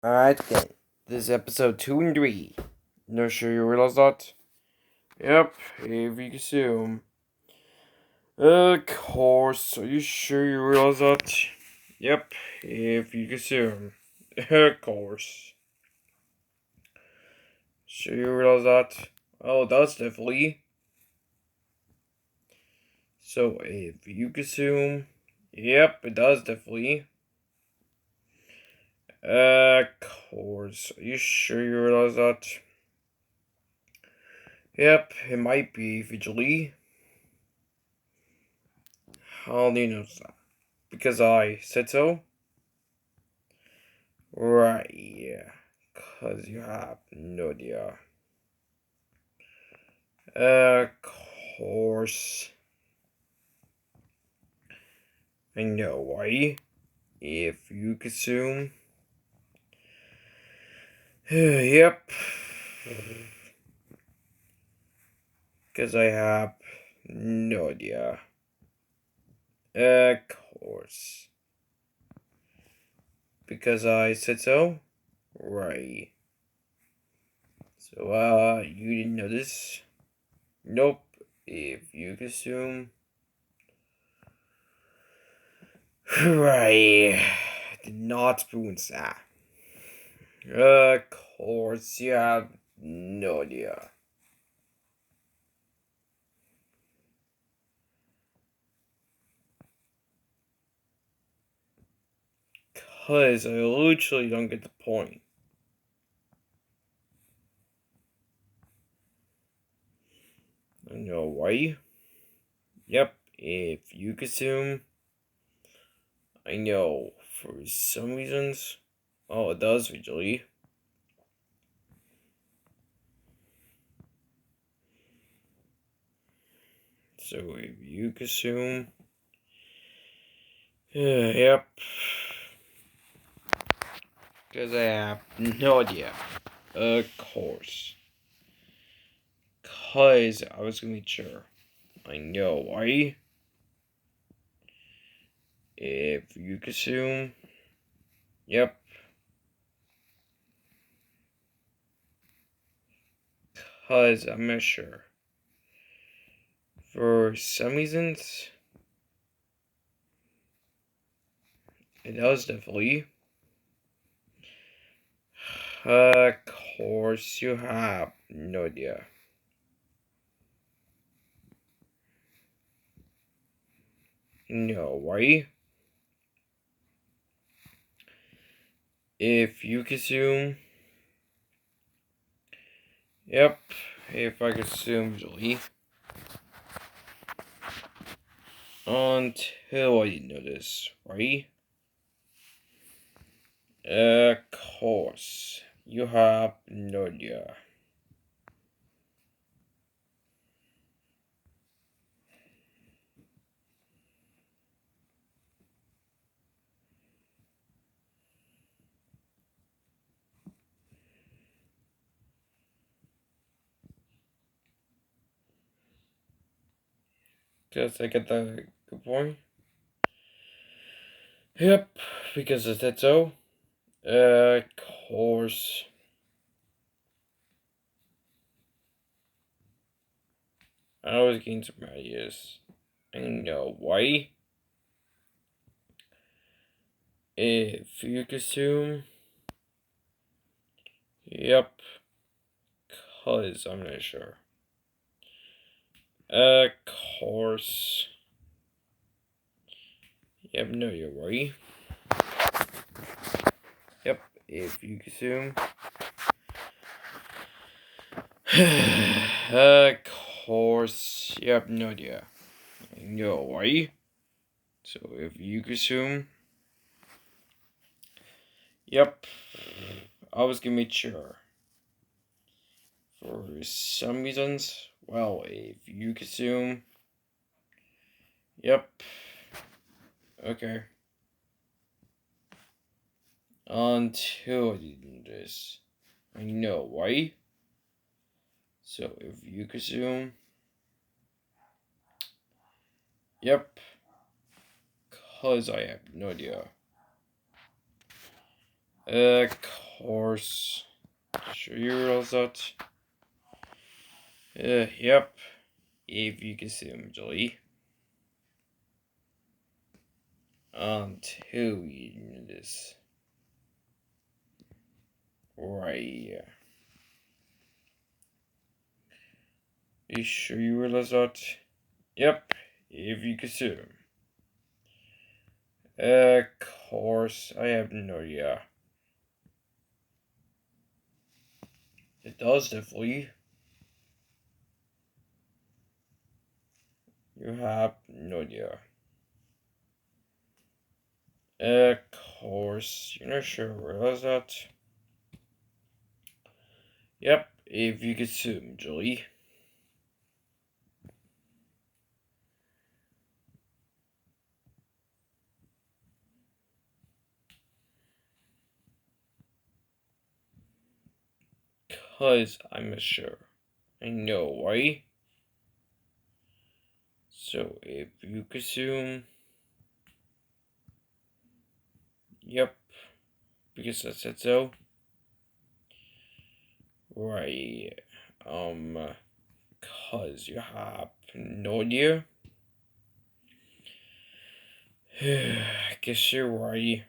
Alright, again. This is episode 2 and 3. No sure you realize that? Yep, if you assume. Of course, are you sure you realize that? Yep, if you assume. Of course. Sure you realize that? Oh, that's definitely. So, if you assume. Yep, it does definitely. Of course. Are you sure you realize that? Yep, it might be visually. How do you know that? Because I said so? Right, yeah. Because you have no idea. Of course. I know why. If you consume. Yep. Because I have no idea. Of course. Because I said so? Right. So, you didn't know this? Nope. If you consume. Right. Did not spoon that. Of course, you have no idea. Cause I literally don't get the point. I know why. Yep, if you consume, I know for some reasons. Oh, it does visually. So if you consume, yep. Because I have no idea. Of course. Cause I was gonna be sure. I know why. If you consume, yep. Cause I'm not sure. For some reasons, it does definitely. Of course, you have no idea. No way. If you consume, yep. If I consume usually until I notice, right? Of course, you have no idea. Just I get the good point. Yep, because I said so. Of course. I was getting some ideas. I know why. If you consume, yep. Cause I'm not sure. Of course. Yep, no, you're right. Yep, if you consume. Of course. Yep, no idea. No, right? So if you consume. Yep. I was gonna make sure. For some reasons. Well, if you consume. Yep. Okay. Until I do this. I know, right? So if you consume. Yep. Cause I have no idea. Of course. Sure you realize that? Yep. If you consume Julie. Until you know this. Right. You sure you realize that? Yep. If you consume. Course. I have no idea. It does definitely. You have no idea. Course. You're not sure realize that? Yep. If you consume Julie. Cause I'm not sure. I know, right? So if you consume. Yep. Because I said so. Right. Cause you have no idea. I guess you're right.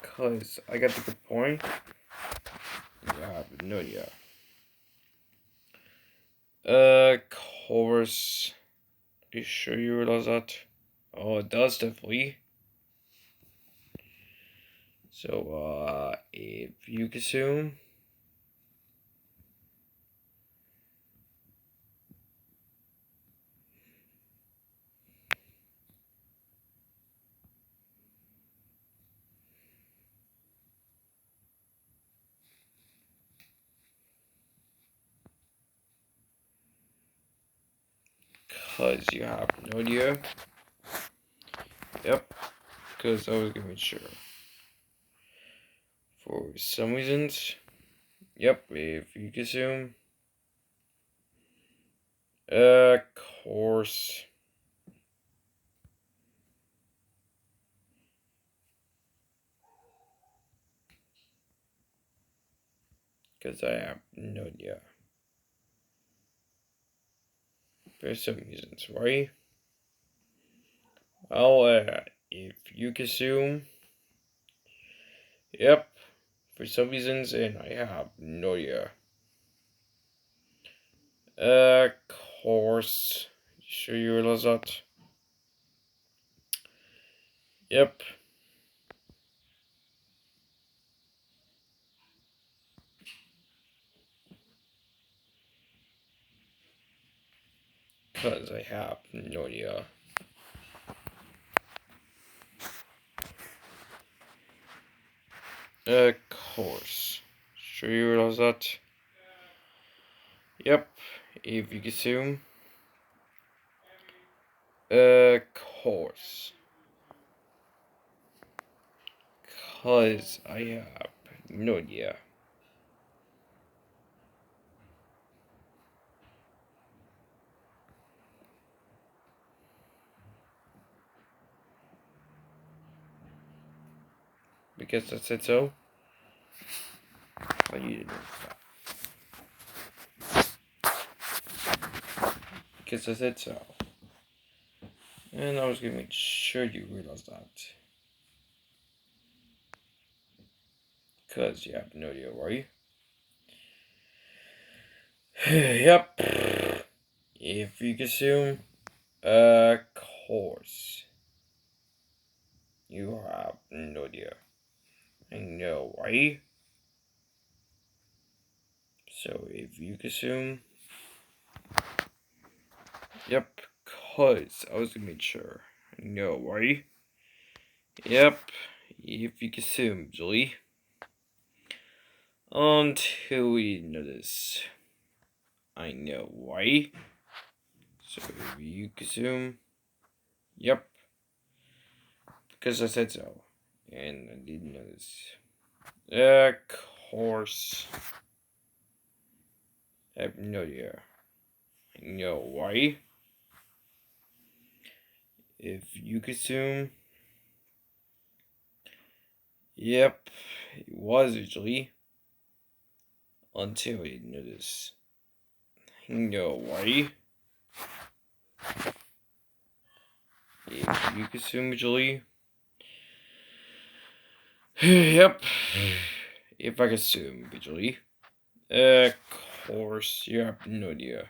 Cause I got the good point. You have no idea. Course. Are you sure you realize that? Oh, it does definitely. So, if you consume. Cause you have no idea. Yep. Because I was gonna make sure. For some reasons. Yep, if you consume. Course. Because I have no idea. For some reasons, right? Well, if you consume. Yep. For some reasons, and I have no idea. Course. Sure you realize that? Yep. Because I have no idea. Course. Sure you realize that? Yep. If you consume. Course. Because I have no idea. Because I said so. But you didn't stop. Because I said so. And I was gonna make sure you realize that. Because you have no idea, right? Yep. If you consume a course, you have no idea. I know, right? So if you consume. Yep. Cause I was gonna make sure. I know, right? Yep. If you consume, Julie. Until we notice. I know, right? So if you consume. Yep. Because I said so. And I didn't notice. Course. I have no idea. I know, why? If you consume. Yep, it was usually. Until you notice. No way. If you consume usually. Yep. If I consume usually. Of course, you have no idea.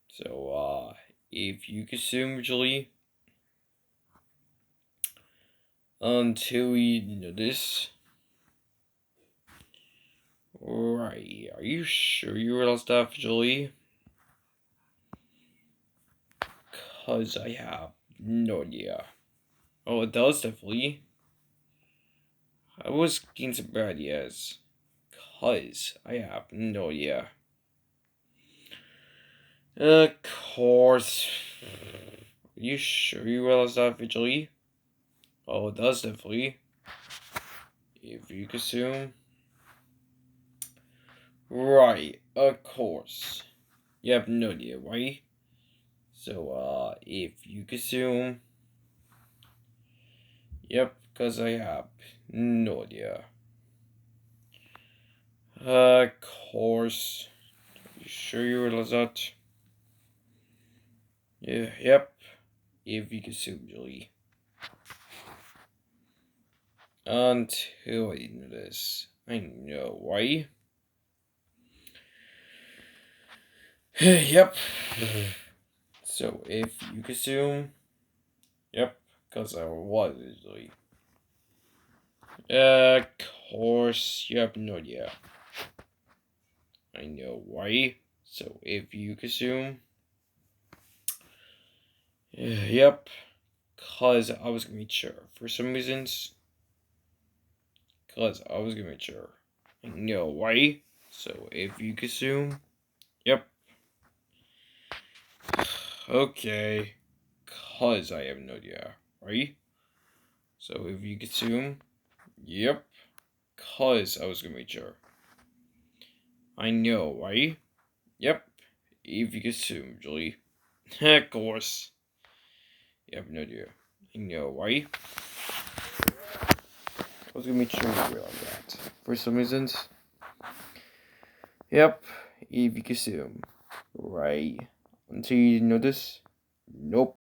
So, if you consume usually. Until you notice. Right, are you sure you realized that, Julie? Cause I have no idea. Oh, it does definitely. I was getting some bad ideas. Cause I have no idea. Of course. Are you sure you realized that, Julie? Oh, it does definitely. If you consume. Right, of course. You have no idea, right? So, if you consume. Yep, because I have no idea. Of course. You sure you realize that? Yeah, yep. If you consume, Julie. Until I know this. I know, why? Yep. So if you consume, yep, because I was usually. Of course, you have no idea. I know why. So if you consume, yep, because I was gonna be sure for some reasons. Because I was gonna make sure. I know why. So if you consume, yep. Okay. Cause I have no idea, right? So if you consume, yep. Cause I was gonna make sure. I know, right? Yep. If you consume, Julie. Of course. You have no idea. I know, right? I was gonna make sure you realize that. For some reasons. Yep. If you consume. Right. Until you notice. Nope.